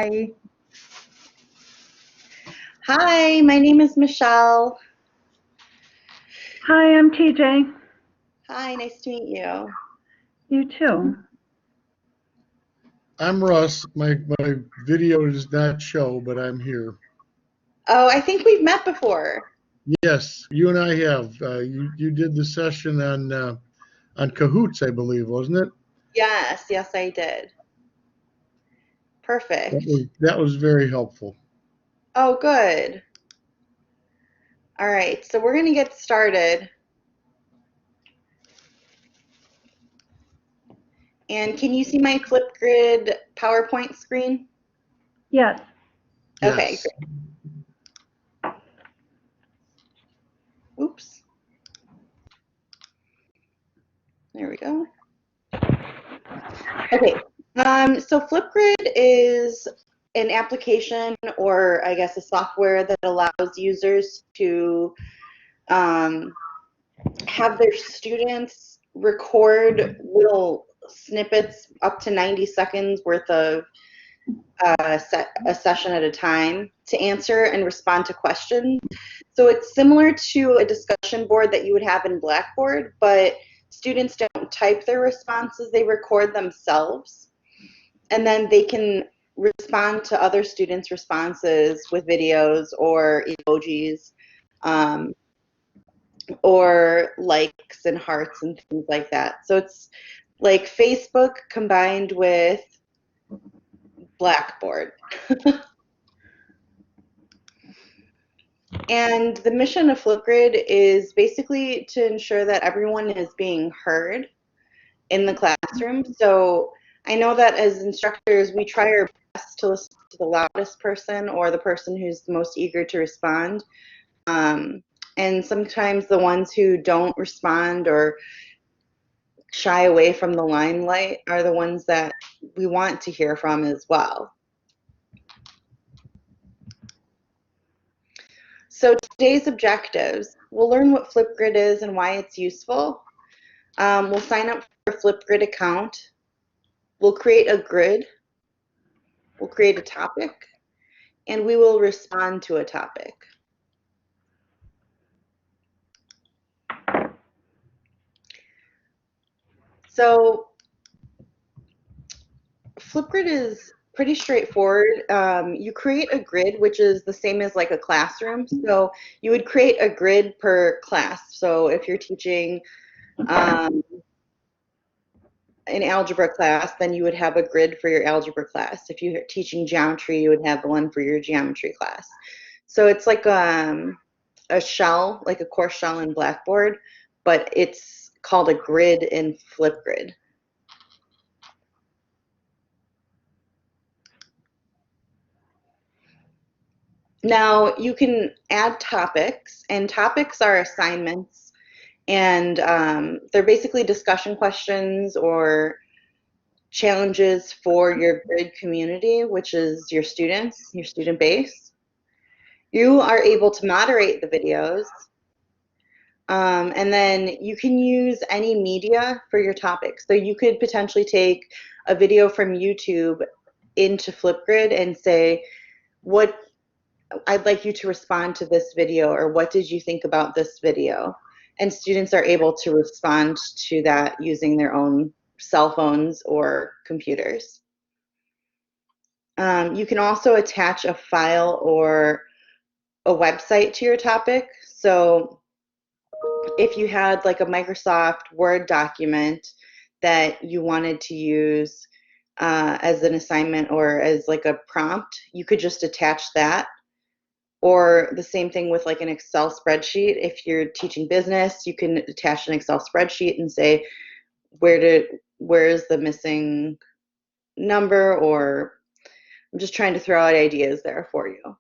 Hi. Hi, my name is Michelle. Hi, I'm TJ. Hi, nice to meet you. You too. I'm Russ. My video does not show, but I'm here. Oh, I think we've met before. Yes, you and I have. You did the session on Cahoots, I believe, wasn't it? Yes, yes, I did. Perfect. That was very helpful. Oh, good. All right, so we're going to get started. And can you see my Flipgrid PowerPoint screen? Yes. Okay, Yes. great. Oops. There we go. Okay. So Flipgrid is an application, or I guess a software that allows users to um, have their students record little snippets up to 90 seconds worth of a session at a time to answer and respond to questions. So it's similar to a discussion board that you would have in Blackboard, but students don't type their responses, they record themselves, and then they can respond to other students' responses with videos or emojis. Um, or likes and hearts and things like that. So it's like Facebook combined with Blackboard. And the mission of Flipgrid is basically to ensure that everyone is being heard in the classroom. So I know that as instructors, we try our best to listen to the loudest person or the person who's the most eager to respond. And sometimes the ones who don't respond or shy away from the limelight are the ones that we want to hear from as well. So today's objectives, we'll learn what Flipgrid is and why it's useful. We'll sign up for a Flipgrid account. We'll create a grid. We'll create a topic. And we will respond to a topic. So Flipgrid is pretty straightforward. You create a grid, which is the same as like a classroom. So you would create a grid per class. So if you're teaching um, an algebra class, then you would have a grid for your algebra class. If you're teaching geometry, you would have one for your geometry class. So it's like a shell, like a course shell in Blackboard, but it's called a grid in Flipgrid. Now you can add topics, and topics are assignments, and they're basically discussion questions or challenges for your grid community, which is your students, your student base. You are able to moderate the videos, and then you can use any media for your topic. So you could potentially take a video from YouTube into Flipgrid and say, what I'd like you to respond to this video, or what did you think about this video? And students are able to respond to that using their own cell phones or computers. You can also attach a file or a website to your topic. So if you had like a Microsoft Word document that you wanted to use as an assignment or as like a prompt, you could just attach that. Or the same thing with like an Excel spreadsheet. If you're teaching business, you can attach an Excel spreadsheet and say, where is the missing number? Or I'm just trying to throw out ideas there for you.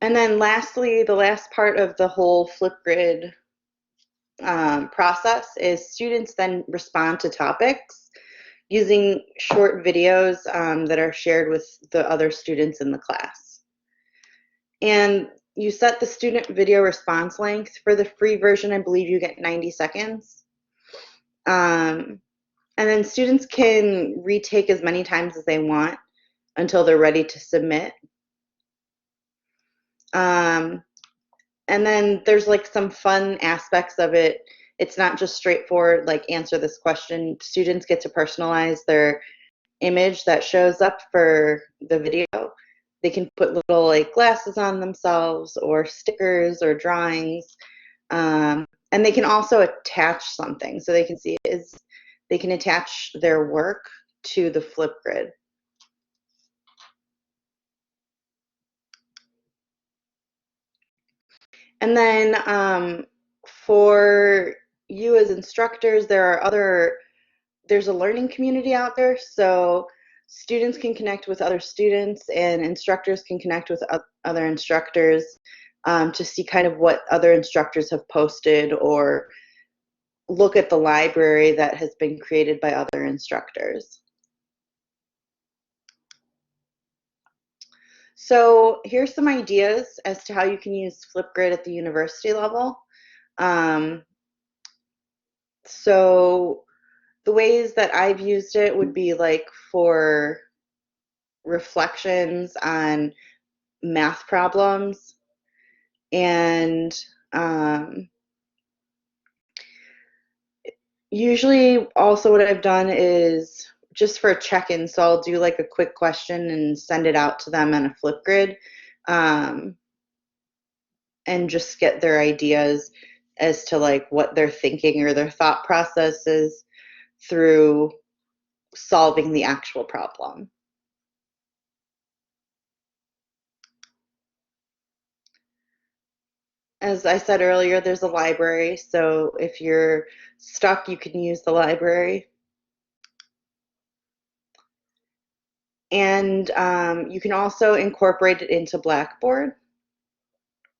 And then lastly, the last part of the whole Flipgrid process is students then respond to topics using short videos that are shared with the other students in the class. And you set the student video response length. For the free version, I believe you get 90 seconds. Um, And then students can retake as many times as they want until they're ready to submit. And then there's like some fun aspects of it. It's not just straightforward, like answer this question. Students get to personalize their image that shows up for the video. They can put little like glasses on themselves or stickers or drawings. And they can also attach something. So they can see they can attach their work to the Flipgrid. And then for you as instructors, there's a learning community out there. So students can connect with other students and instructors can connect with other instructors to see kind of what other instructors have posted or look at the library that has been created by other instructors. So here's some ideas as to how you can use Flipgrid at the university level. So the ways that I've used it would be like for reflections on math problems, and usually also what I've done is just for a check-in, so I'll do like a quick question and send it out to them on a Flipgrid, and just get their ideas as to like what they're thinking or their thought processes through solving the actual problem. As I said earlier, there's a library, so if you're stuck, you can use the library. And you can also incorporate it into Blackboard,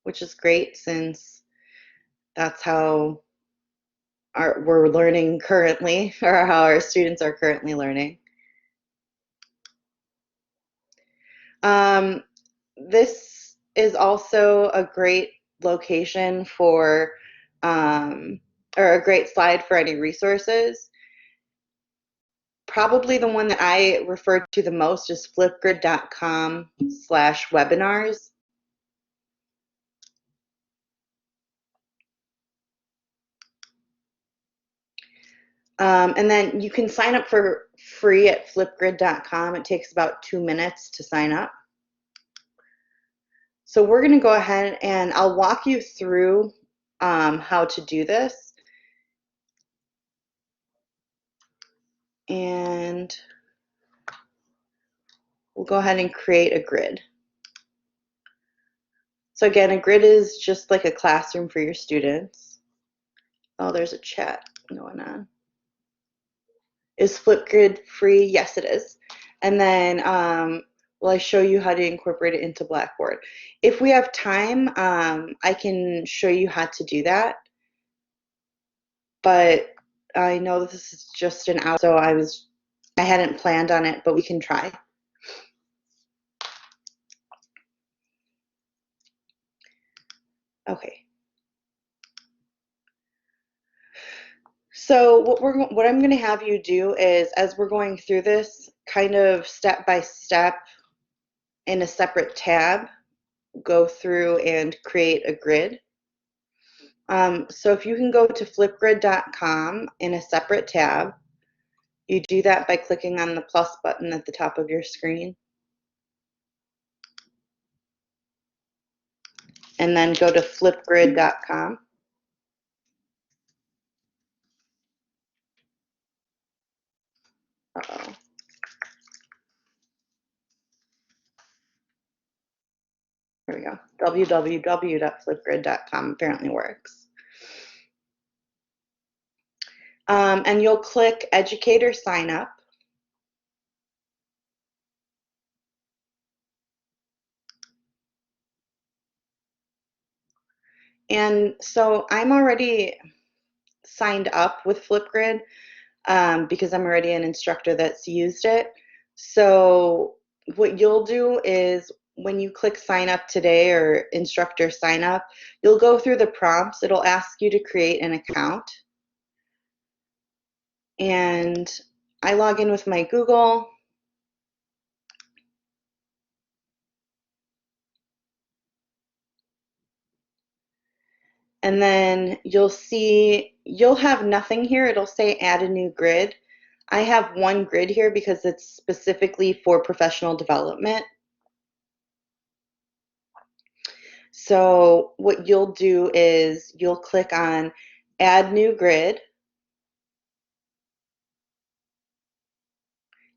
which is great since that's how we're learning currently, or how our students are currently learning. This is also a great location for, or a great slide for any resources. Probably the one that I refer to the most is flipgrid.com/webinars. And then you can sign up for free at flipgrid.com. It takes about 2 minutes to sign up. So we're going to go ahead and I'll walk you through how to do this. And we'll go ahead and create a grid. So again, a grid is just like a classroom for your students. Oh, there's a chat going on. Is Flipgrid free? Yes, it is. And then will I show you how to incorporate it into Blackboard? If we have time, I can show you how to do that. But I know this is just an hour, so I hadn't planned on it, but we can try. Okay. So what I'm going to have you do is, as we're going through this, kind of step by step in a separate tab, go through and create a grid. So if you can go to flipgrid.com in a separate tab, you do that by clicking on the plus button at the top of your screen. And then go to flipgrid.com. Uh-oh. There we go. www.flipgrid.com apparently works. And you'll click Educator Sign Up. And so I'm already signed up with Flipgrid because I'm already an instructor that's used it. So what you'll do is when you click sign up today or instructor sign up, you'll go through the prompts. It'll ask you to create an account. And I log in with my Google. And then you'll see, you'll have nothing here. It'll say add a new grid. I have one grid here because it's specifically for professional development. So what you'll do is you'll click on add new grid.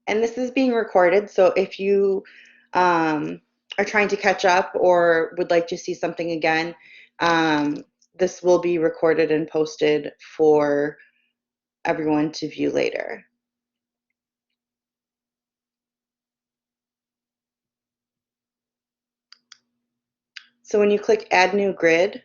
And this is being recorded, so if you are trying to catch up or would like to see something again, this will be recorded and posted for everyone to view later. So when you click add new grid,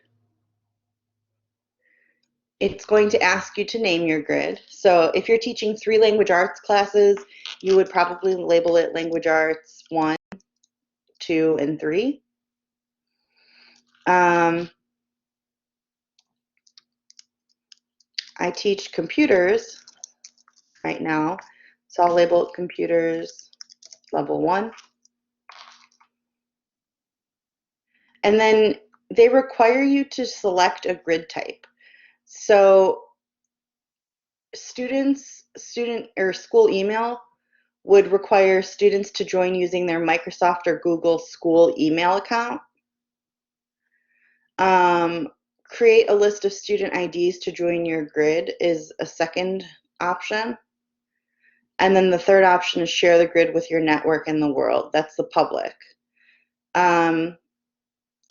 it's going to ask you to name your grid. So if you're teaching 3 language arts classes, you would probably label it language arts 1, 2, and 3. I teach computers right now, so I'll label it computers level 1. And then they require you to select a grid type. So student or school email would require students to join using their Microsoft or Google school email account. Create a list of student IDs to join your grid is a second option. And then the third option is share the grid with your network and the world. That's the public.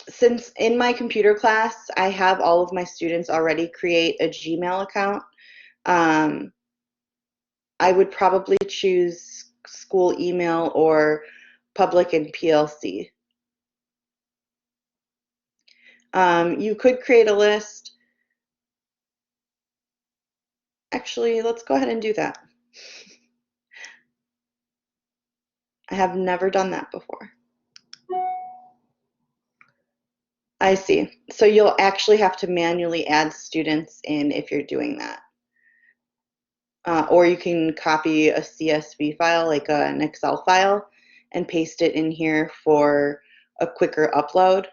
Since in my computer class, I have all of my students already create a Gmail account, I would probably choose school email or public and PLC. You could create a list. Actually, let's go ahead and do that. I have never done that before. I see. So you'll actually have to manually add students in if you're doing that. Or you can copy a CSV file, like an Excel file, and paste it in here for a quicker upload.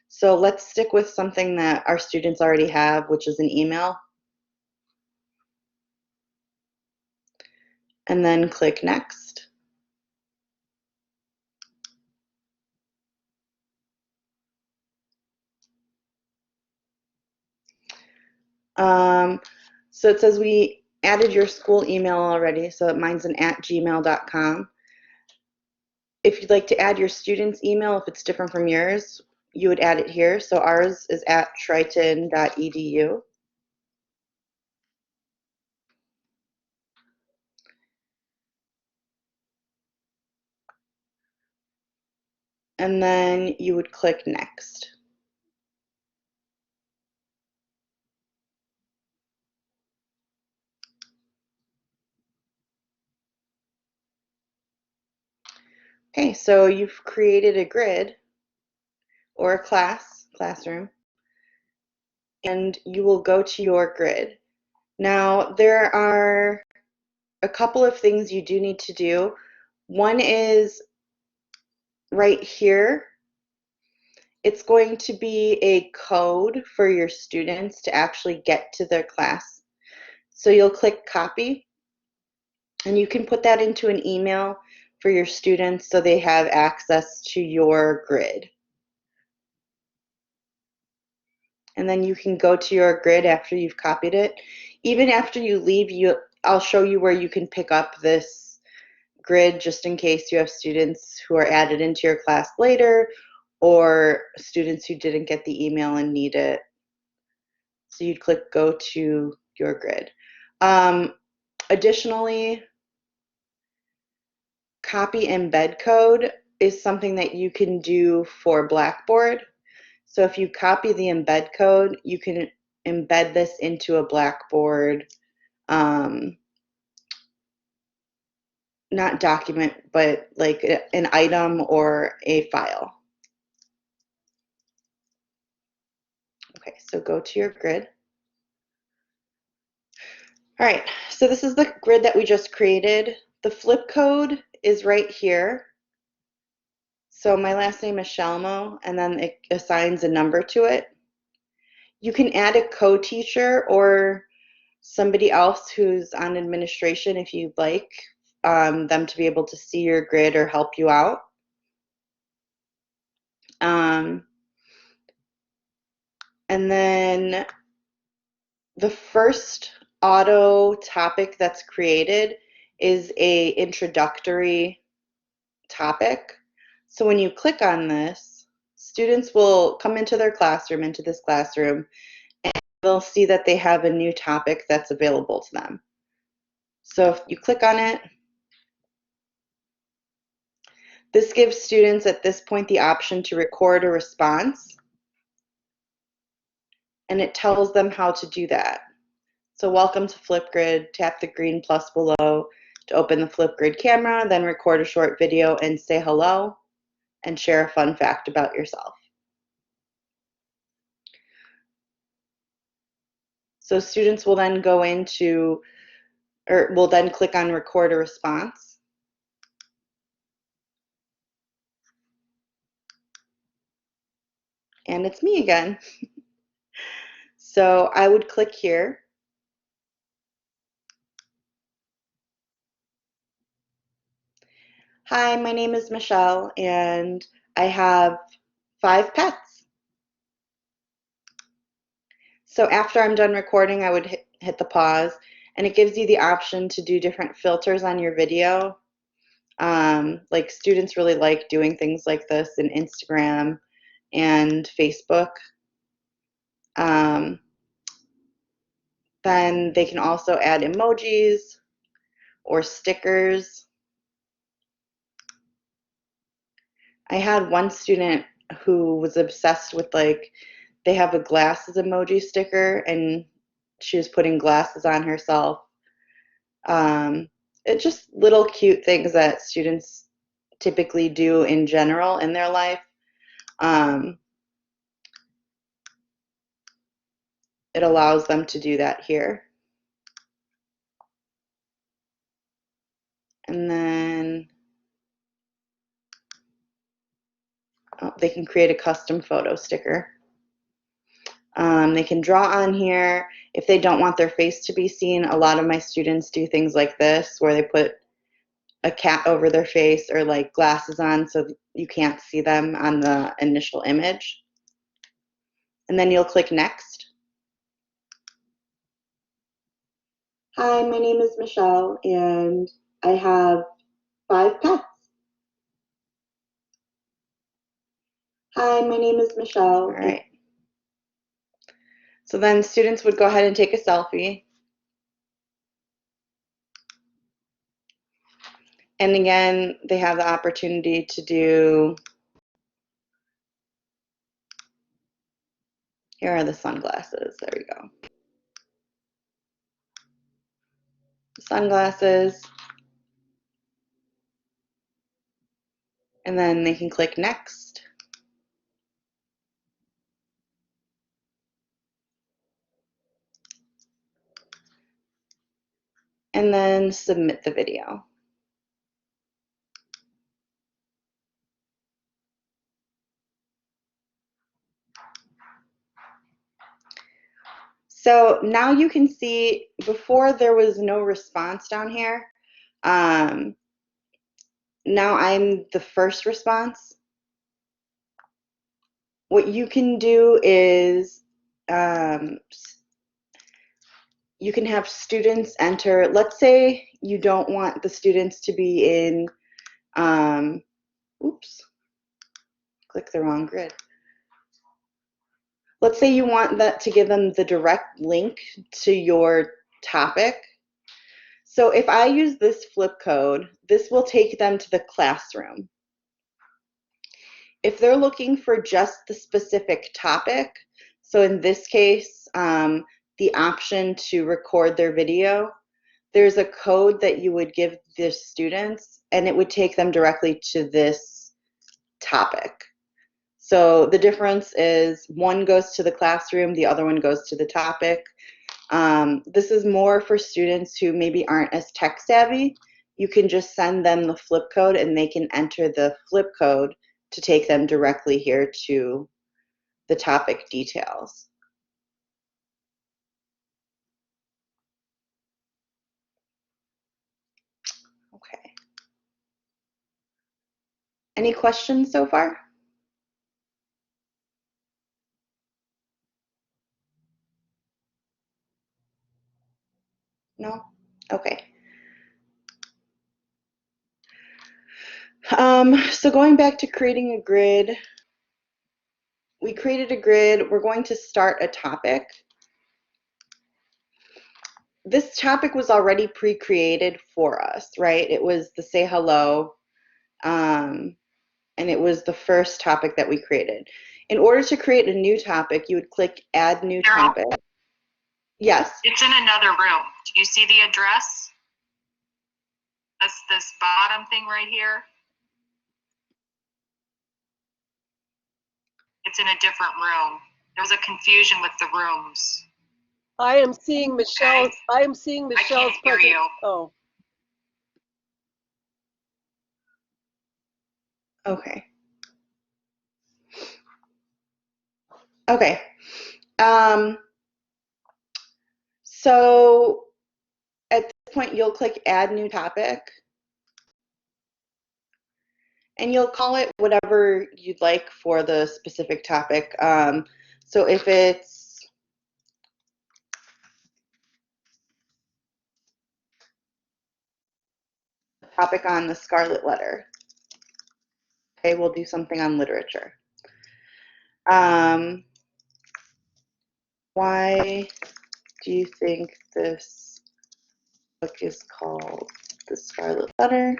So let's stick with something that our students already have, which is an email. And then click Next. So it says we added your school email already, so mine's an @gmail.com. If you'd like to add your student's email, if it's different from yours, you would add it here. So ours is @triton.edu. And then you would click Next. Okay, so you've created a grid or a classroom, and you will go to your grid. Now, there are a couple of things you do need to do. One is right here. It's going to be a code for your students to actually get to their class. So you'll click copy, and you can put that into an email for your students so they have access to your grid. And then you can go to your grid after you've copied it. Even after you leave, I'll show you where you can pick up this grid just in case you have students who are added into your class later or students who didn't get the email and need it. So you'd click go to your grid. Additionally, copy embed code is something that you can do for Blackboard. So if you copy the embed code, you can embed this into a Blackboard, not document, but like an item or a file. Okay, so go to your grid. All right, so this is the grid that we just created. The flip code is right here. So my last name is Shalmo, and then it assigns a number to it. You can add a co-teacher or somebody else who's on administration if you'd like them to be able to see your grid or help you out. And then the first auto topic that's created is a introductory topic. So when you click on this, students will come into their classroom, into this classroom, and they'll see that they have a new topic that's available to them. So if you click on it, this gives students at this point the option to record a response, and it tells them how to do that. So welcome to Flipgrid, tap the green plus below to open the Flipgrid camera, then record a short video and say hello and share a fun fact about yourself. So students will then go into, or will then click on record a response. And it's me again. So I would click here. Hi, my name is Michelle and I have 5 pets. So after I'm done recording, I would hit the pause, and it gives you the option to do different filters on your video. Like students really like doing things like this in Instagram and Facebook. Then they can also add emojis or stickers. I had one student who was obsessed with, like, they have a glasses emoji sticker and she was putting glasses on herself. It's just little cute things that students typically do in general in their life. It allows them to do that here. And then they can create a custom photo sticker. They can draw on here. If they don't want their face to be seen, a lot of my students do things like this where they put a cat over their face or like glasses on so you can't see them on the initial image. And then you'll click next. Hi, my name is Michelle and I have 5 pets. Hi, my name is Michelle. All right. So then students would go ahead and take a selfie. And again, they have the opportunity to do, here are the sunglasses, there we go. Sunglasses. And then they can click next. And then submit the video. So now you can see, before there was no response down here. Now I'm the first response. What you can do is you can have students enter. Let's say you don't want the students to be in, oops, click the wrong grid. Let's say you want that to give them the direct link to your topic. So if I use this flip code, this will take them to the classroom. If they're looking for just the specific topic, so in this case, the option to record their video, there's a code that you would give the students and it would take them directly to this topic. So the difference is one goes to the classroom, the other one goes to the topic. This is more for students who maybe aren't as tech savvy. You can just send them the flip code and they can enter the flip code to take them directly here to the topic details. Okay. Any questions so far? No? Okay. So going back to creating a grid, we created a grid. We're going to start a topic. This topic was already pre-created for us, right? It was the say hello, and it was the first topic that we created. In order to create a new topic, you would click Add New Topic. Yes? It's in another room. Do you see the address? That's this bottom thing right here. It's in a different room. There was a confusion with the rooms. I am seeing Michelle's. Okay. I am seeing Michelle's. hear you. Oh, Okay. Okay. So at this point, you'll click Add New Topic. And you'll call it whatever you'd like for the specific topic. So if it's a topic on the Scarlet Letter, okay, we'll do something on literature. Why do you think this book is called The Scarlet Letter?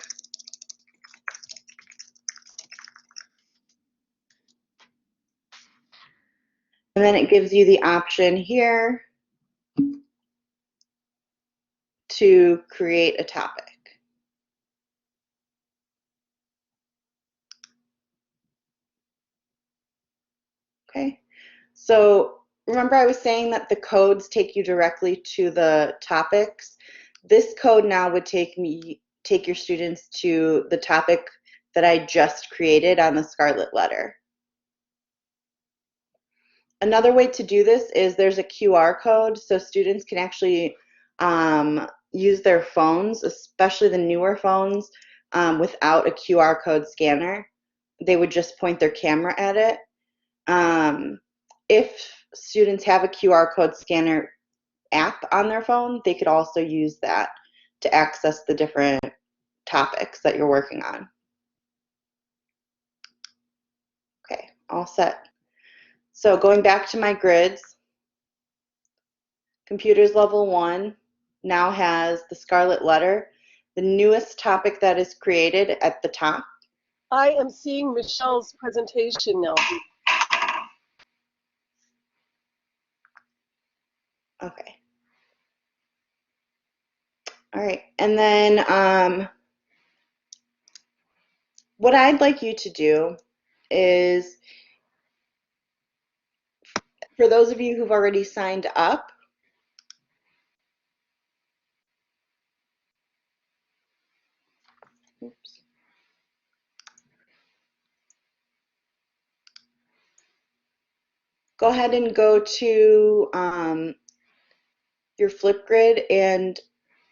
And then it gives you the option here to create a topic. Okay, so remember I was saying that the codes take you directly to the topics. This code now would take your students to the topic that I just created on the Scarlet Letter. Another way to do this is there's a QR code, so students can actually use their phones, especially the newer phones, without a QR code scanner. They would just point their camera at it. If students have a QR code scanner app on their phone, they could also use that to access the different topics that you're working on. Okay, all set. So going back to my grids, Computers Level 1 now has the Scarlet Letter, the newest topic that is created at the top. I am seeing Michelle's presentation now. Okay. All right, and then what I'd like you to do is, for those of you who've already signed up, oops. Go ahead and go to your Flipgrid, and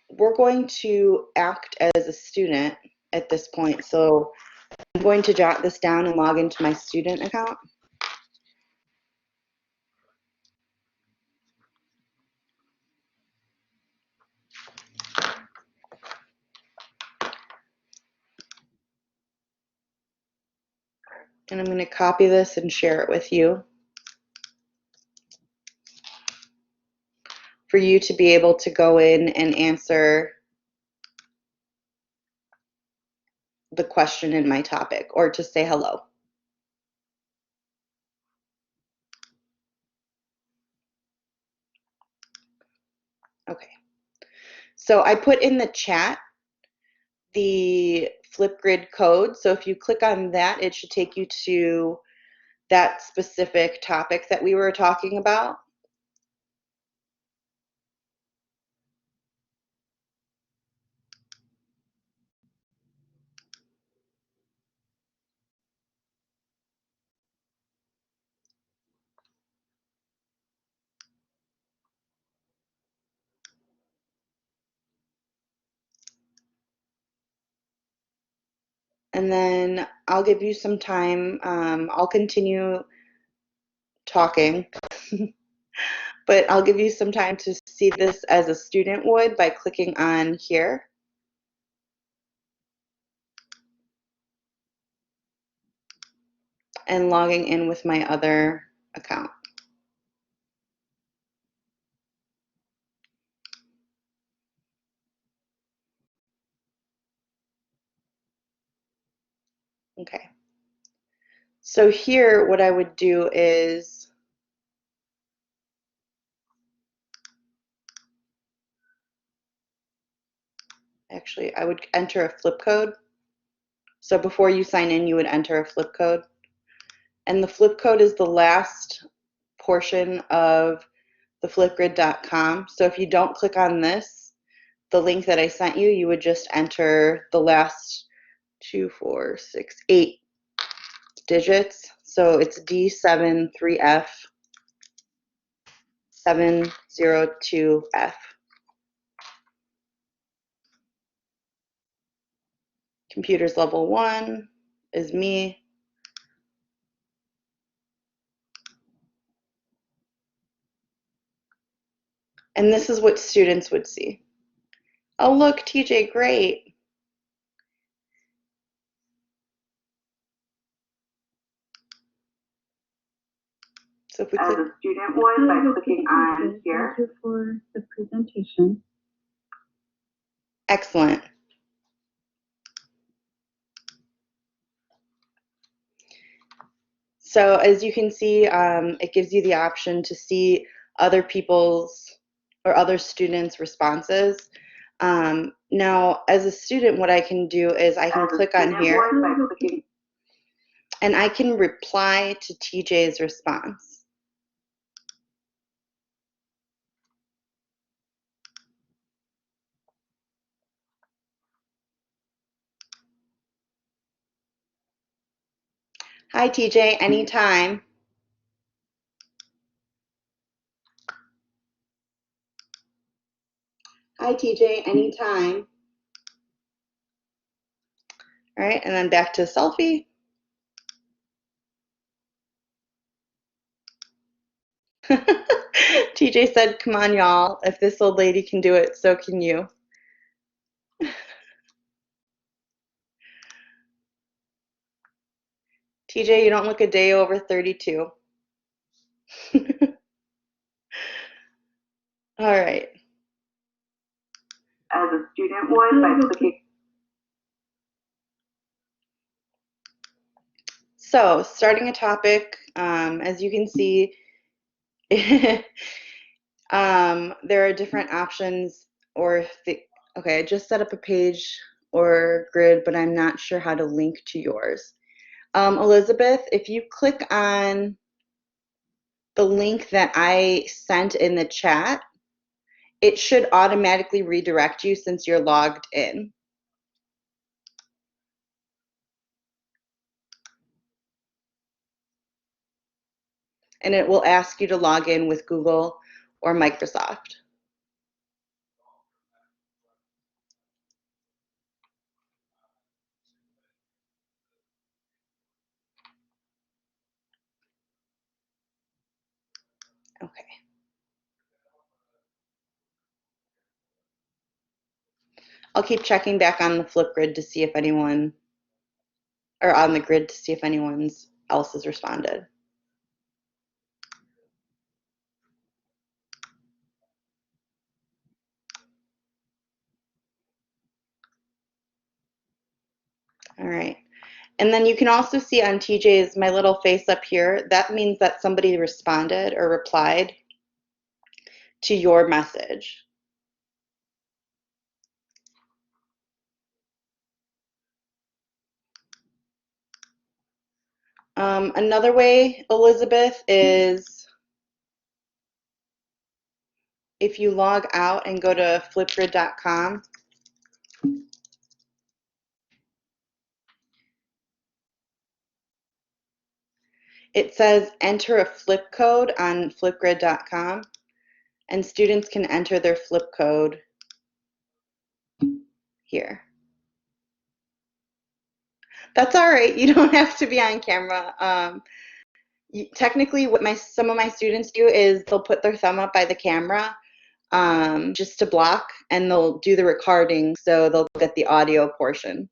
we're going to act as a student at this point. So I'm going to jot this down and log into my student account. And I'm going to copy this and share it with you for you to be able to go in and answer the question in my topic, or to say hello. Okay. So I put in the chat the Flipgrid code. So if you click on that, it should take you to that specific topic that we were talking about. And then I'll give you some time. I'll continue talking, but I'll give you some time to see this as a student would by clicking on here. And logging in with my other account. Okay. So here, what I would do is actually, I would enter a flip code. So before you sign in, you would enter a flip code. And the flip code is the last portion of the flipgrid.com. So if you don't click on this, the link that I sent you, you would just enter the last 2, 4, 6, 8 digits. So it's D73F 702F. Computers level 1 is me. And this is what students would see. Oh, look, TJ, great. So if we click, As a student would by clicking on here. Thank you for the presentation. excellent. So as you can see, it gives you the option to see other people's or other students' responses. Now, as a student, what I can do is I can click on here and I can reply to TJ's response. Hi, TJ, anytime. Hi, TJ, anytime. All right, and then back to selfie. TJ said, come on, y'all. If this old lady can do it, so can you. TJ, you don't look a day over 32. All right. As a student would by clicking. So, starting a topic, as you can see, there are different options. Okay, I just set up a page or grid, but I'm not sure how to link to yours. Elizabeth, if you click on the link that I sent in the chat, it should automatically redirect you since you're logged in. And it will ask you to log in with Google or Microsoft. Okay. I'll keep checking back on the Flipgrid to see if anyone, or on the grid to see if anyone else has responded. All right. And then you can also see on TJ's, my little face up here, that means that somebody responded or replied to your message. Another way, Elizabeth, is if you log out and go to flipgrid.com, it says enter a flip code on flipgrid.com, and students can enter their flip code here. That's all right. You don't have to be on camera. Technically, what some of my students do is they'll put their thumb up by the camera just to block, and they'll do the recording, so they'll get the audio portion.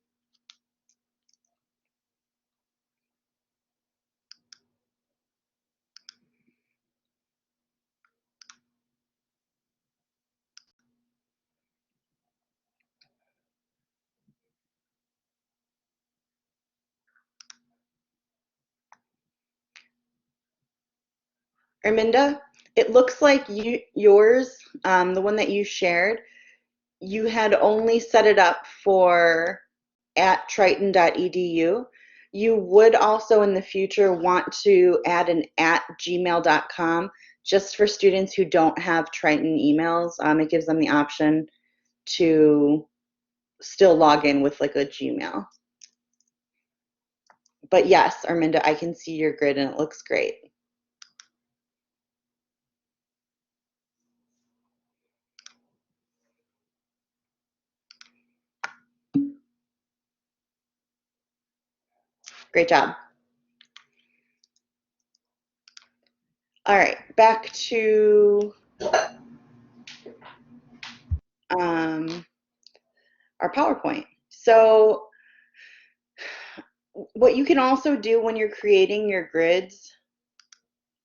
Arminda, it looks like yours, the one that you shared, you had only set it up for at triton.edu. You would also in the future want to add an at gmail.com just for students who don't have Triton emails. It gives them the option to still log in with like a Gmail. But yes, Arminda, I can see your grid and it looks great. Great job. All right, back to our PowerPoint. So what you can also do when you're creating your grids,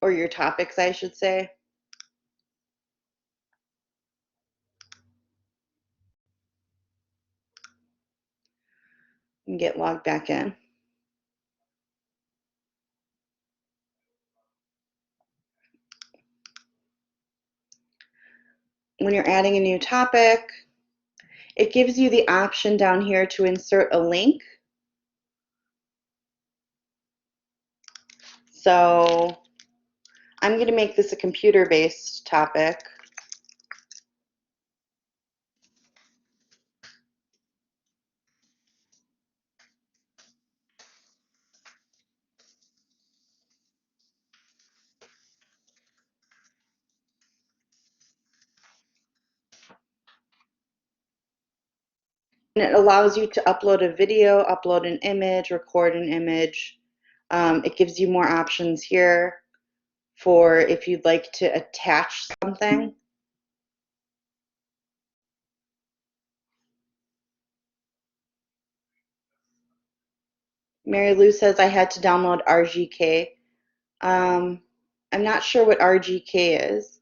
or your topics, I should say, and get logged back in. When you're adding a new topic, it gives you the option down here to insert a link. So I'm going to make this a computer-based topic. And it allows you to upload a video, upload an image, record an image. It gives you more options here for if you'd like to attach something. Mary Lou says I had to download RGK. I'm not sure what RGK is.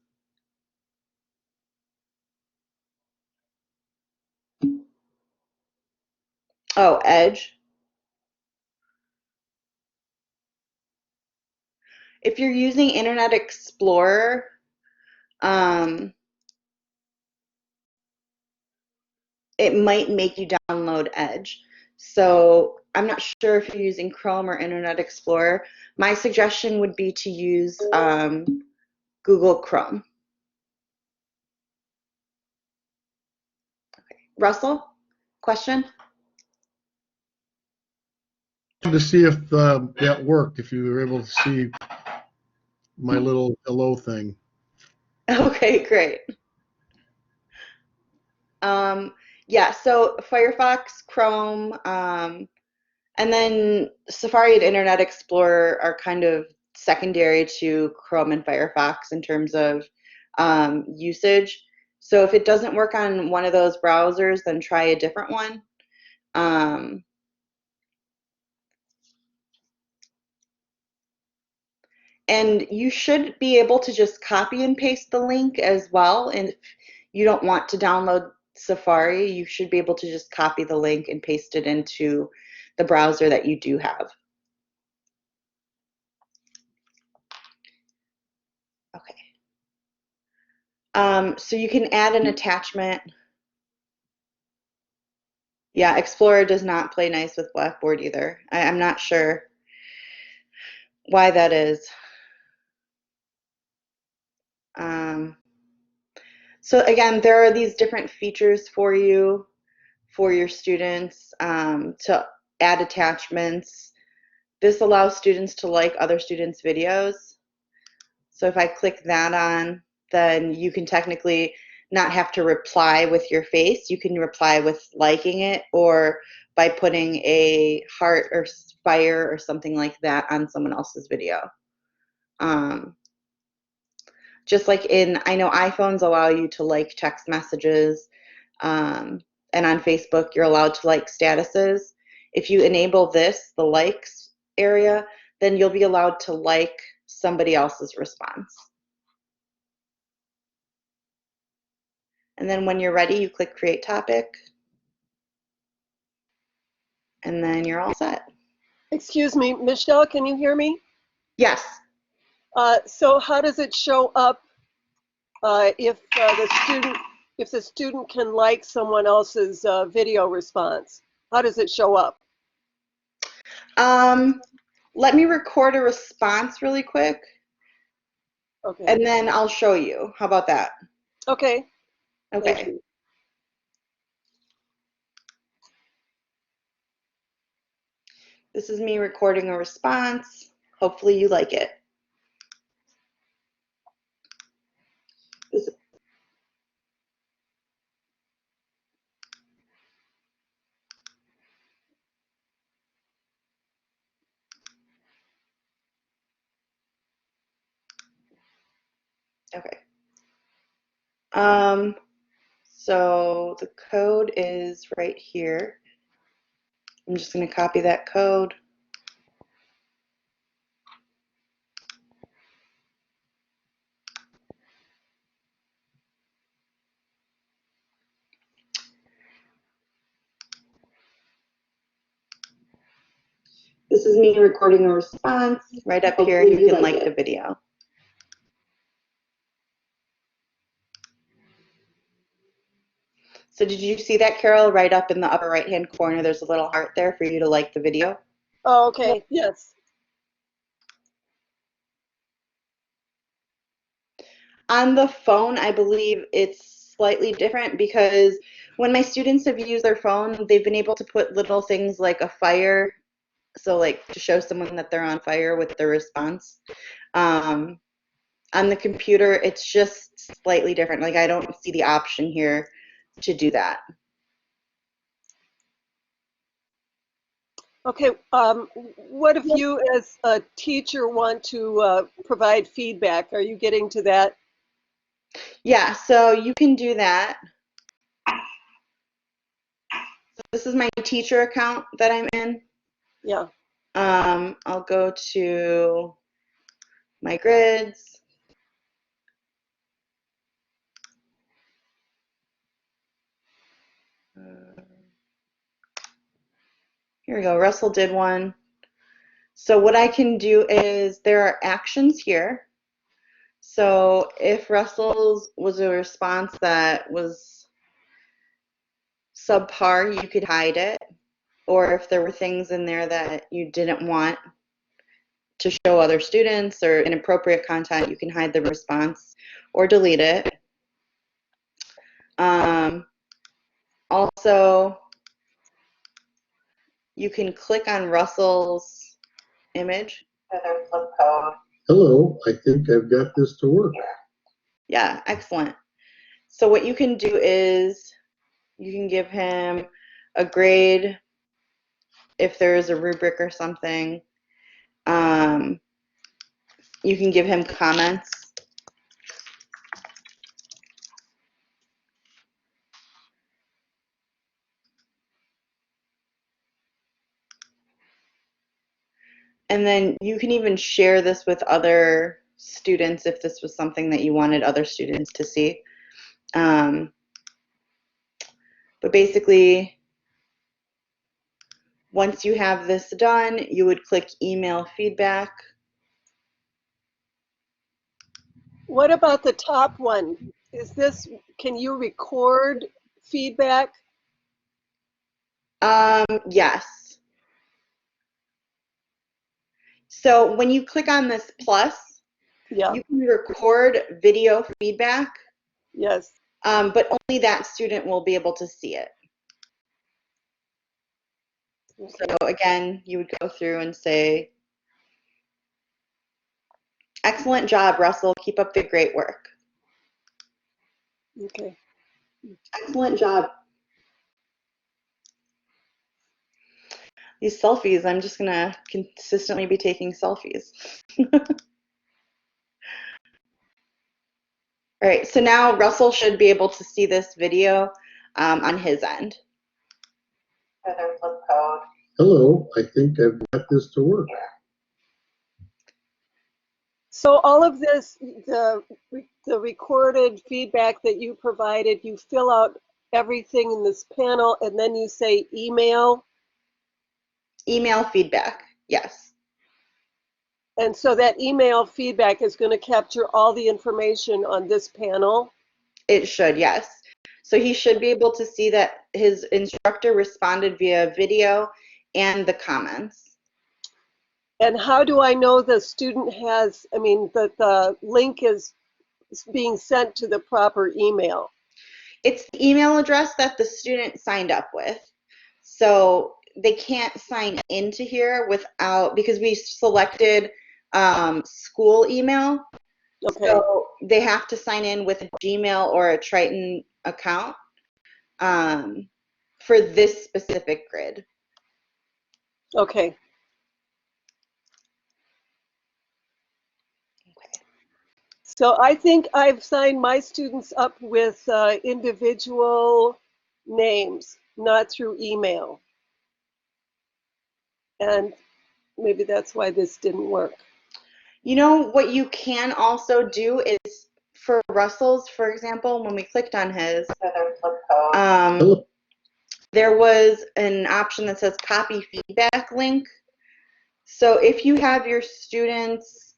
Oh, Edge. If you're using Internet Explorer, it might make you download Edge. So I'm not sure if you're using Chrome or Internet Explorer. My suggestion would be to use Google Chrome. Okay. Russell, question? To see if that worked, if you were able to see my little hello thing. Okay, great. Yeah, so Firefox, Chrome, and then Safari and Internet Explorer are kind of secondary to Chrome and Firefox in terms of usage. So if it doesn't work on one of those browsers, then try a different one. And you should be able to just copy and paste the link as well. And if you don't want to download Safari, you should be able to just copy the link and paste it into the browser that you do have. Okay. So you can add an attachment. Yeah, Explorer does not play nice with Blackboard either. I'm not sure why that is. So again, there are these different features for you, for your students, to add attachments. This allows students to like other students' videos. So if I click that on, then you can technically not have to reply with your face. You can reply with liking it or by putting a heart or fire or something like that on someone else's video. Just like I know iPhones allow you to like text messages, and on Facebook you're allowed to like statuses. If you enable this, the likes area, then you'll be allowed to like somebody else's response. And then when you're ready, you click Create Topic, and then you're all set. Excuse me, Michelle, can you hear me? Yes. So how does it show up if the student can like someone else's video response? How does it show up? Let me record a response really quick, Okay. and then I'll show you. How about that? Okay. Thank Okay. you. This is me recording a response. Hopefully you like it. Okay. So the code is right here. I'm just going to copy that code. This is me recording a response. Right up here, you can like the video. So did you see that, Carol? Right up in the upper right-hand corner, there's a little heart there for you to like the video. Oh, okay. Yes. On the phone, I believe it's slightly different because when my students have used their phone, they've been able to put little things like a fire, so like to show someone that they're on fire with their response. On the computer, it's just slightly different. Like I don't see the option here to do that. Okay. What if you as a teacher want to provide feedback? Are you getting to that? Yeah, so you can do that. So this is my teacher account that I'm in. Yeah. I'll go to my grids. Here we go. Russell did one. So what I can do is there are actions here. So if Russell's was a response that was subpar, you could hide it. Or if there were things in there that you didn't want to show other students or inappropriate content, you can hide the response or delete it. Also, you can click on Russell's image. Hello, I think I've got this to work. Yeah, excellent. So what you can do is you can give him a grade if there is a rubric or something. You can give him comments. And then you can even share this with other students if this was something that you wanted other students to see. But basically, once you have this done, you would click email feedback. What about the top one? Can you record feedback? Yes. So when you click on this plus, Yeah. you can record video feedback, Yes. but only that student will be able to see it. Okay. So again, you would go through and say, excellent job, Russell. Keep up the great work. Okay. Excellent job. These selfies, I'm just gonna consistently be taking selfies. All right, so now Russell should be able to see this video on his end. Other flip code. Hello, I think I've got this to work. So all of this, the recorded feedback that you provided, you fill out everything in this panel and then you say email. Email feedback, yes. And so that email feedback is going to capture all the information on this panel. It should, yes. So he should be able to see that his instructor responded via video and the comments. And how do I know the student has, I mean, that the link is being sent to the proper email? It's the email address that the student signed up with. So they can't sign into here without, because we selected school email. Okay. So they have to sign in with a Gmail or a Triton account for this specific grid. Okay. So I think I've signed my students up with individual names, not through email. And maybe that's why this didn't work. You know, what you can also do is for Russell's, for example, when we clicked on his, there was an option that says copy feedback link. So if you have your students,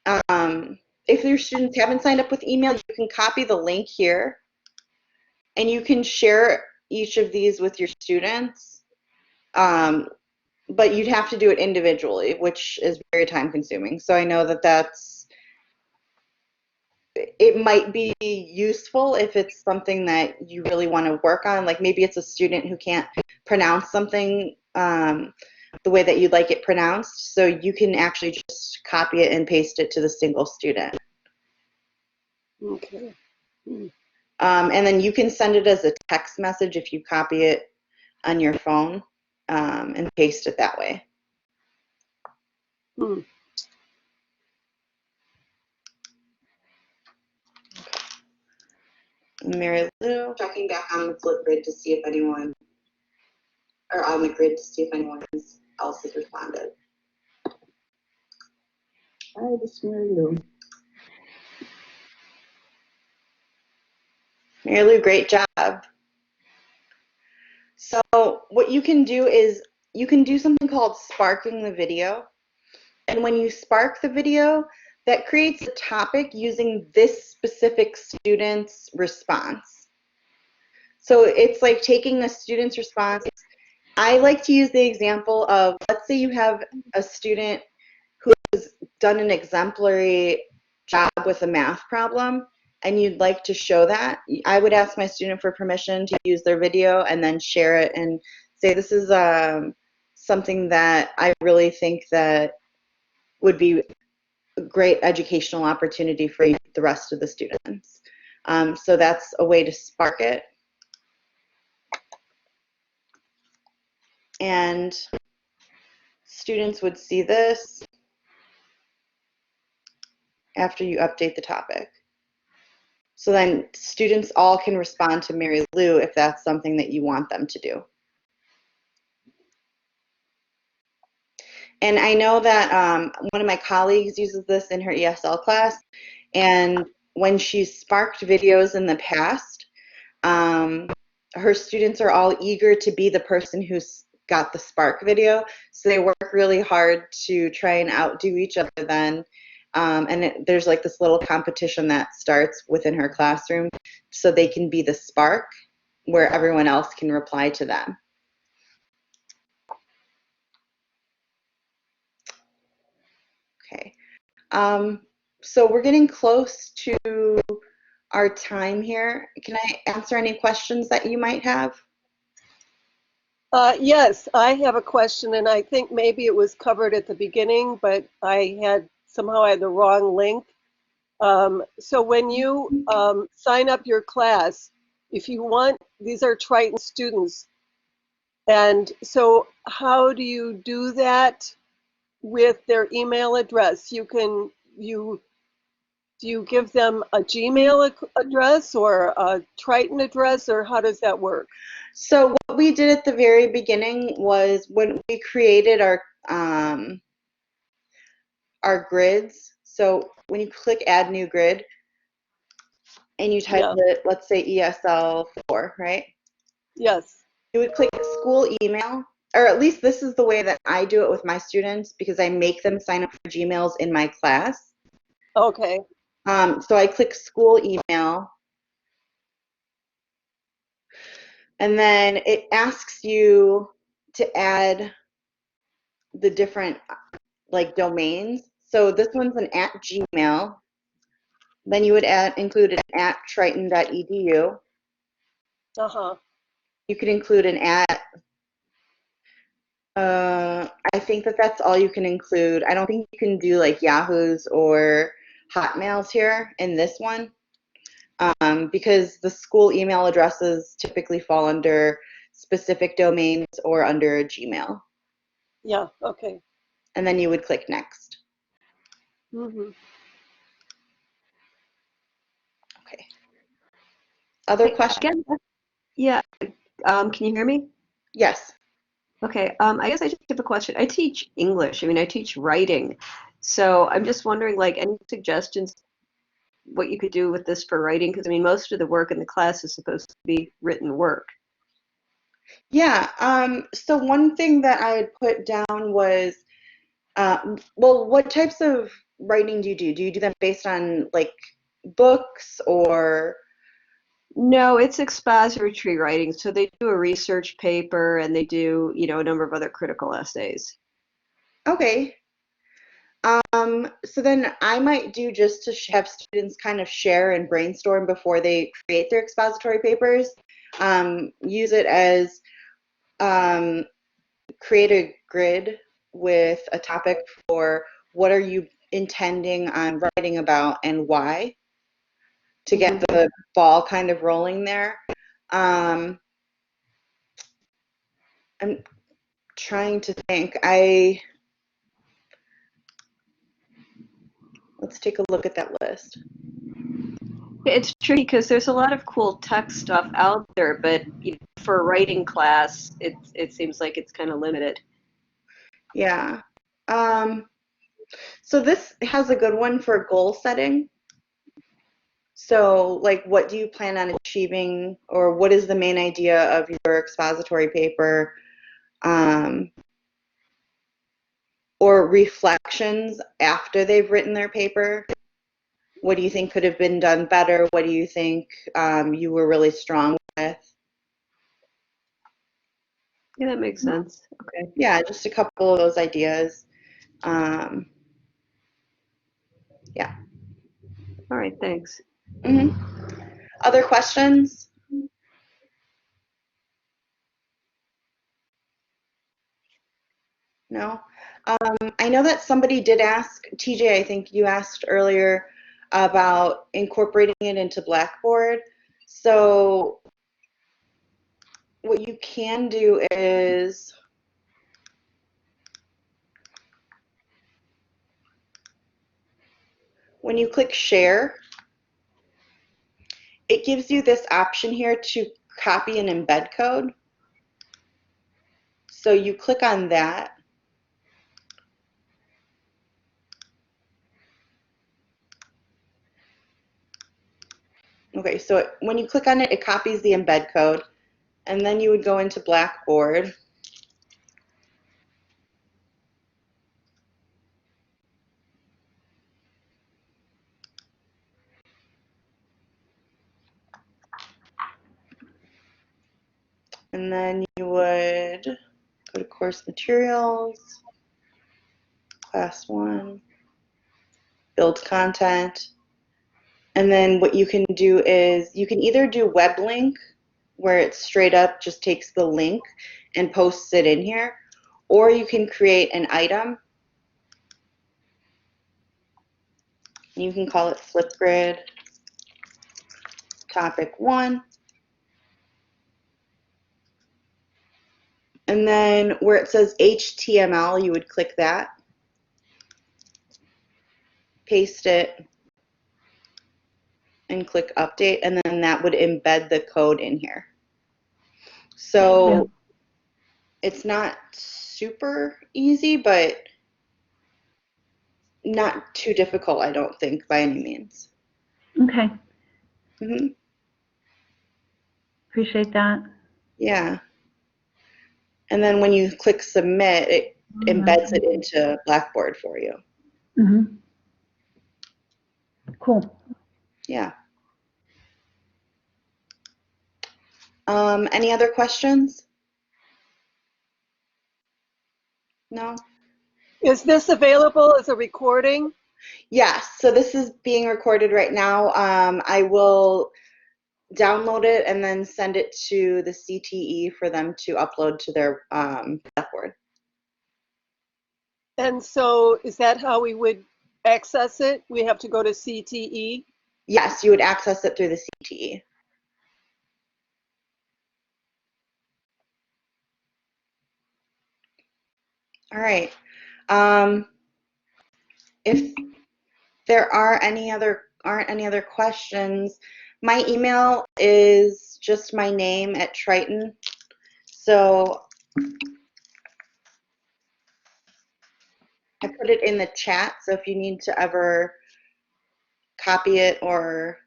if your students haven't signed up with email, you can copy the link here and you can share each of these with your students. But you'd have to do it individually, which is very time consuming. So I know that it might be useful if it's something that you really want to work on. Like maybe it's a student who can't pronounce something the way that you'd like it pronounced. So you can actually just copy it and paste it to the single student. Okay. And then you can send it as a text message if you copy it on your phone and paste it that way. Hmm. Mary Lou, checking back on the Flipgrid to see if anyone, or on the grid to see if anyone else has responded. Hi, this is Mary Lou. Mary Lou, great job. So what you can do is you can do something called sparking the video. And when you spark the video, that creates a topic using this specific student's response. So it's like taking a student's response. I like to use the example of, let's say you have a student who has done an exemplary job with a math problem and you'd like to show that. I would ask my student for permission to use their video and then share it and say, this is something that I really think that would be a great educational opportunity for the rest of the students. So that's a way to spark it. And students would see this after you update the topic. So then students all can respond to Mary Lou if that's something that you want them to do. And I know that one of my colleagues uses this in her ESL class, and when she's sparked videos in the past, her students are all eager to be the person who's got the spark video, so they work really hard to try and outdo each other then. And there's like this little competition that starts within her classroom so they can be the spark where everyone else can reply to them. Okay. So we're getting close to our time here. Can I answer any questions that you might have? Yes, I have a question, and I think maybe it was covered at the beginning, but I had somehow had the wrong link. So when you sign up your class, if you want, these are Triton students. And so how do you do that with their email address? Do you give them a Gmail address or a Triton address, or how does that work? So what we did at the very beginning was when we created our grids. So when you click Add New Grid and you type Yeah. let's say ESL4, right? Yes. You would click school email, or at least this is the way that I do it with my students because I make them sign up for Gmails in my class. Okay. So I click school email, and then it asks you to add the different like domains. So this one's an @Gmail. Then you would include an @triton.edu. Uh-huh. You could include an I think that's all you can include. I don't think you can do like Yahoo's or Hotmails here in this one, because the school email addresses typically fall under specific domains or under a Gmail. Yeah. Okay. And then you would click next. Mm-hmm. Okay. Other Hey, questions? again, yeah, can you hear me? Yes. Okay, I guess I just have a question. I teach English. I mean, I teach writing. So I'm just wondering, like, any suggestions what you could do with this for writing? Because I mean, most of the work in the class is supposed to be written work. Yeah. So one thing that I had put down was, well, what types of writing do you do? Do you do them based on like books or? No, it's expository writing. So they do a research paper and they do, a number of other critical essays. Okay. So then I might do just to have students kind of share and brainstorm before they create their expository papers. Use it as create a grid with a topic for what are you intending on writing about and why, to get the ball kind of rolling there. I'm trying to think. Let's take a look at that list. It's tricky because there's a lot of cool tech stuff out there, but for a writing class, it seems like it's kind of limited. Yeah. So this has a good one for goal setting. So, like, what do you plan on achieving, or what is the main idea of your expository paper? Or reflections after they've written their paper. What do you think could have been done better? What do you think you were really strong with? Yeah, that makes sense. Okay. Yeah, just a couple of those ideas. Yeah. All right, thanks. Other questions? No? I know that somebody did ask, TJ, I think you asked earlier about incorporating it into Blackboard. So what you can do is, when you click share, it gives you this option here to copy and embed code. So you click on that. Okay, so when you click on it, it copies the embed code. And then you would go into Blackboard. And then you would go to course materials, class 1, build content. And then what you can do is you can either do web link, where it straight up just takes the link and posts it in here, or you can create an item You can call it Flipgrid topic 1. And then where it says HTML, you would click that, paste it, and click update, and then that would embed the code in here. So it's not super easy, but not too difficult, I don't think, by any means. Okay, hmm appreciate that. Yeah. And then when you click submit, it embeds it into Blackboard for you. Mm-hmm. Cool. Yeah. Any other questions? No? Is this available as a recording? Yes. So this is being recorded right now. I will download it and then send it to the CTE for them to upload to their Blackboard. And so is that how we would access it? We have to go to CTE? Yes, you would access it through the CTE. All right. If there aren't any other questions, my email is just my name at Triton. So I put it in the chat. So if you need to ever copy it or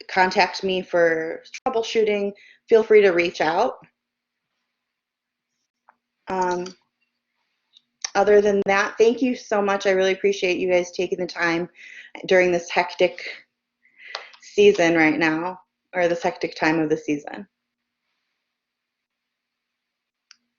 contact me for troubleshooting, feel free to reach out. Other than that, thank you so much. I really appreciate you guys taking the time during this hectic season right now, or this hectic time of the season.